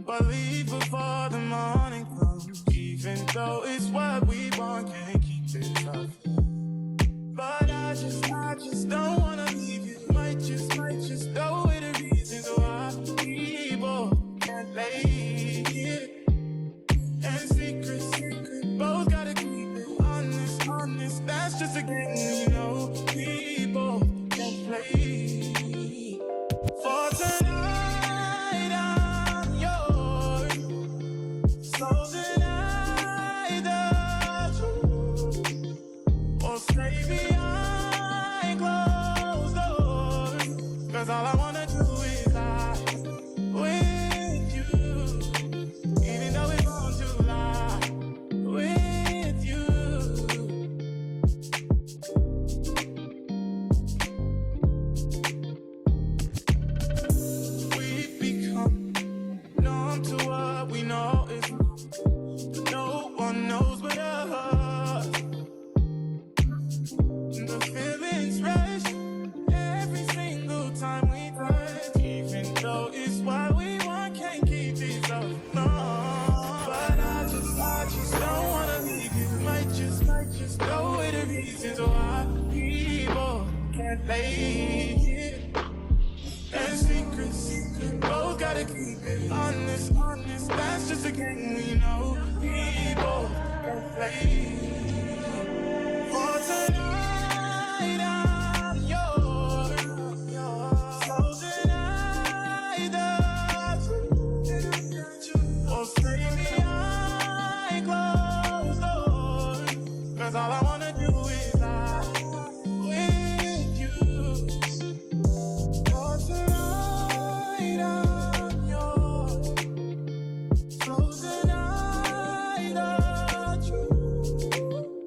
But leave before the morning comes. Even though it's what we want, can't keep it up. But I just don't wanna leave you. Might just know it the reasons why we both can't lay here. And secret, both gotta keep it honest. That's just a game, you know. We both can play. For tonight, I'm yours. So tonight, the truth. Or stay behind closed doors. 'Cause all I wanna do is lie with you. Even though it's wrong to lie with you. We've become numb to what we know is wrong. But no one knows but us. The feelings rush every single time we touch. Even though it's what we want, can't keep these up. No, but I just don't wanna leave you. Might just know it the reasons why people can't lay here. And secret, both gotta keep it honest. That's just a game we know. People can play. For tonight, I'm yours. So tonight, the truth. Or stay behind closed doors. 'Cause all I wanna do is lie with you. For tonight, I'm yours. So tonight, the truth.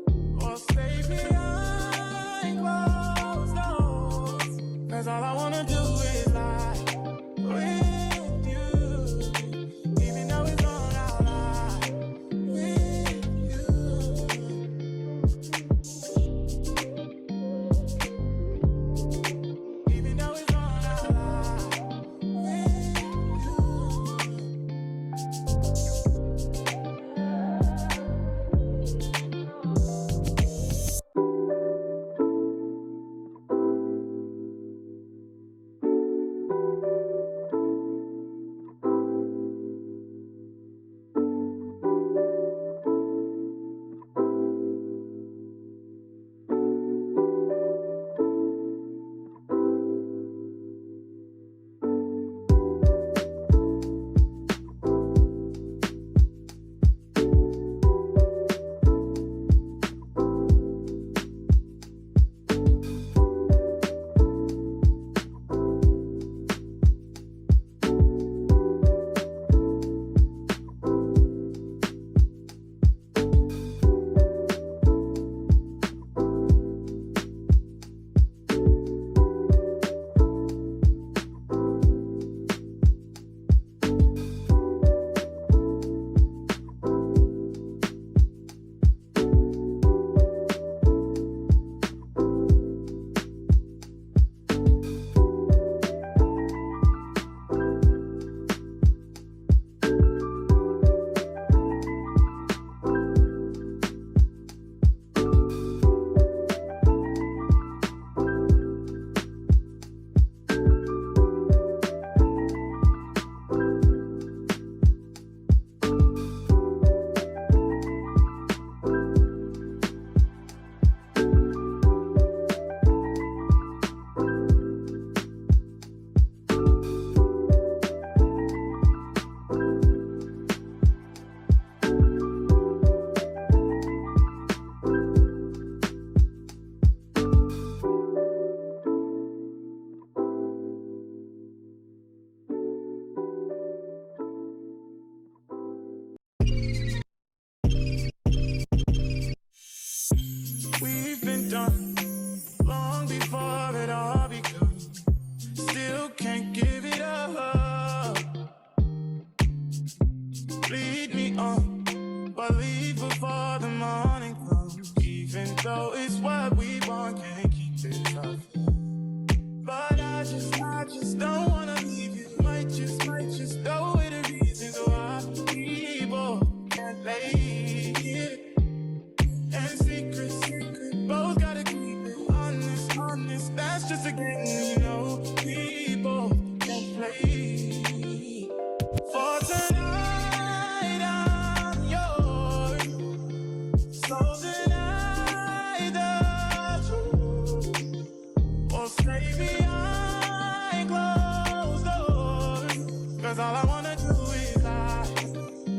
all I wanna do is lie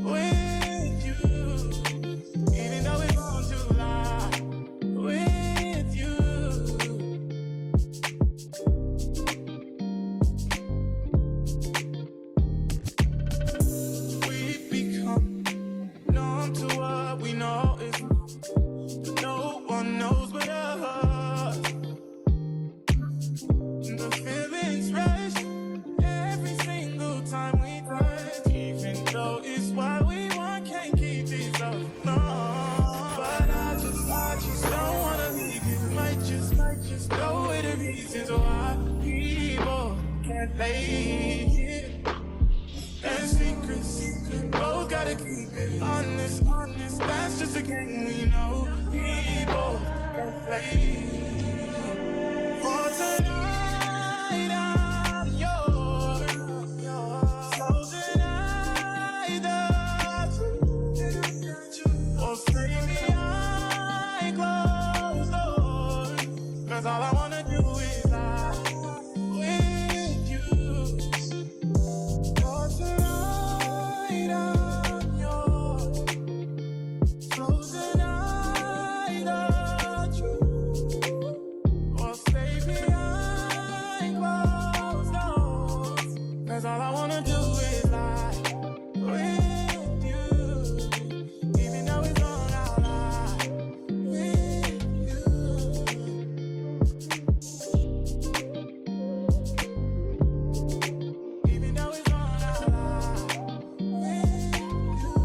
with you. Even though it's wrong to lie with you. We've become numb to what we know is wrong, but no one knows but us. The feelings rush every single time we touch, even though it's what we want, can't keep this up, no. But I just don't wanna leave you. Might just go with the reasons why people can't lay here. And secrets, both gotta keep it honest, that's just a game we know. People can't play. For tonight, I'm yours. So tonight, or stay behind closed doors. 'Cause all I wanna do is lie with you. For tonight, I'm yours. So tonight, the truth. Or stay behind closed doors. 'Cause all I wanna do is lie with you. Even though it's wrong, I'll lie with you. Even though it's wrong, I'll lie with you.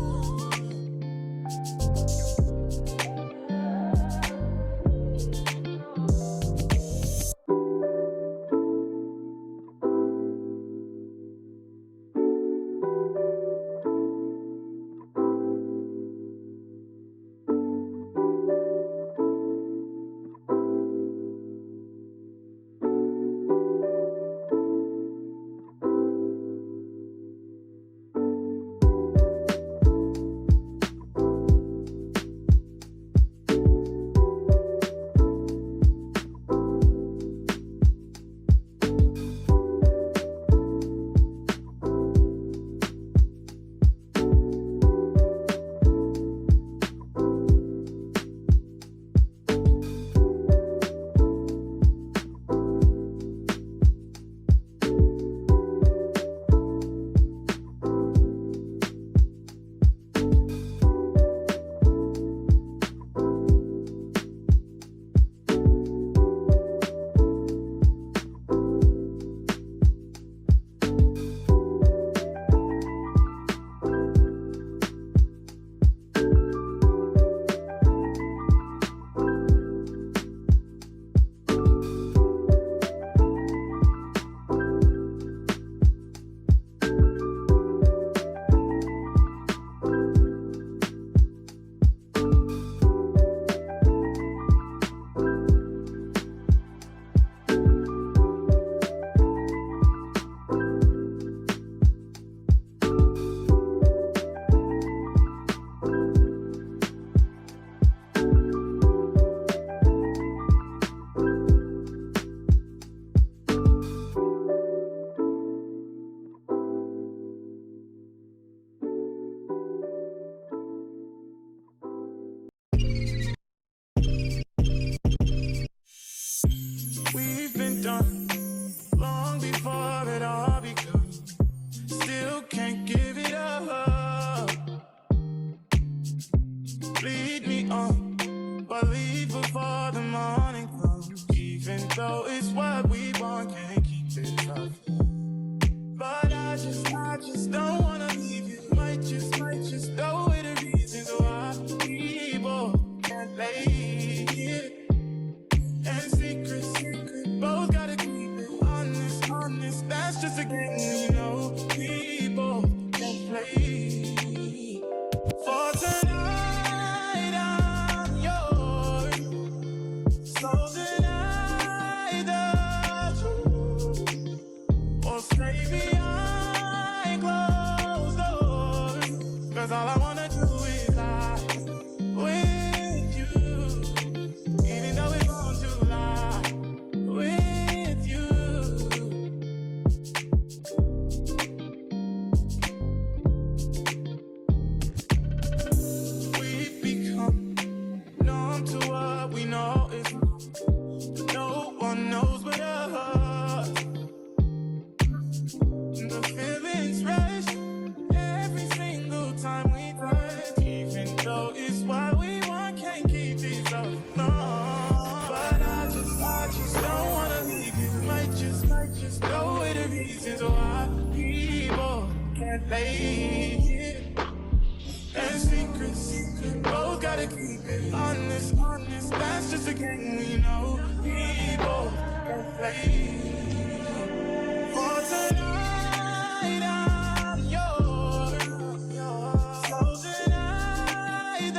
We've been done long before it all begun. Still can't give it up. Lead me on, but leave before the morning comes. Even though it's what we want, can't keep it up. But I just don't wanna leave you. Might just go with the reasons why people can't lay here. And secrets, both gotta keep it honest, that's just a game we know. People can't play. For tonight, I'm yours. So tonight, the truth. Or stay behind closed doors. 'Cause all I wanna do is lie with you. Even though it's wrong to lie with you. lay here. And secrets, both gotta keep it honest, honest. That's just a game we know. We both can play. For tonight, I'm yours. So tonight,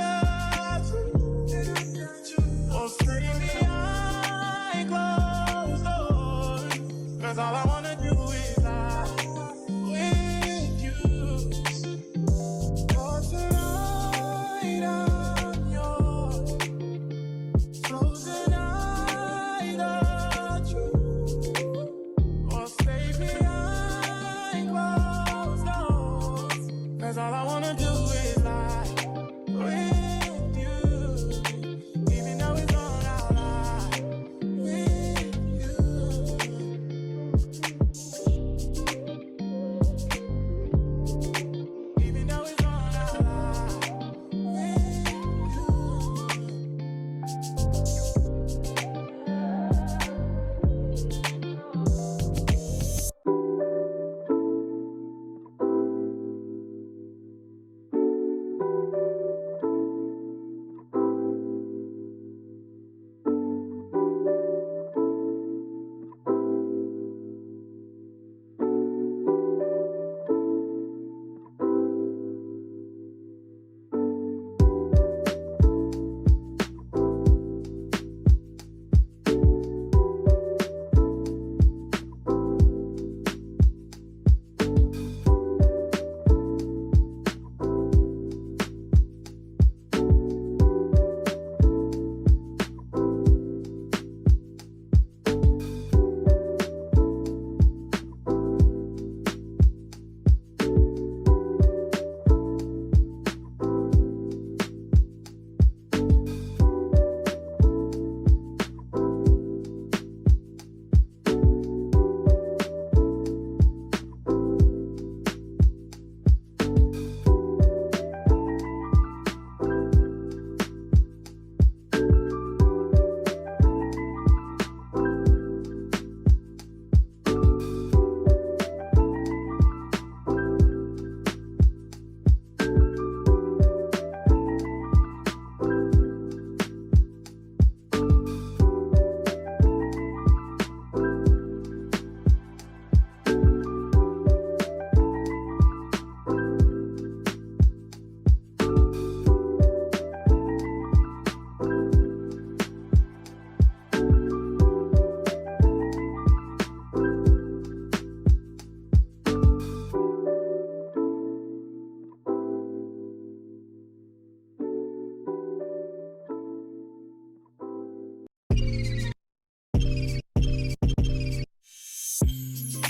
or stay behind closed doors. 'Cause all I wanna do is lie with you. For tonight, I'm yours. So tonight, the truth. Or stay behind closed doors. 'Cause all I wanna do is lie with you. Even though it's wrong, I'll lie with you. Even though it's wrong, I'll lie with you.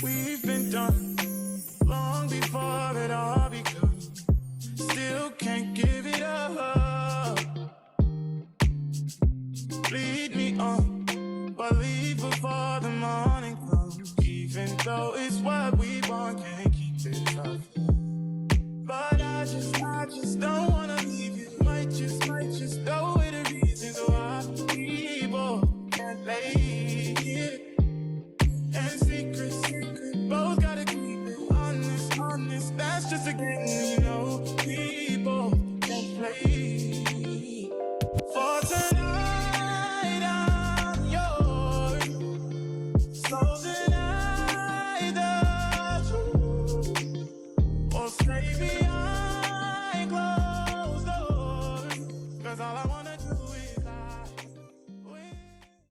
We've been done long before it all begun. Still can't give it up. Lead me on, but leave before the morning comes. Even though it's what we want, can't keep it up. But I just don't wanna leave you. Might just know it the reasons why we both can't lay here. And secrets, both gotta keep it honest, honest. That's just a game, you know. We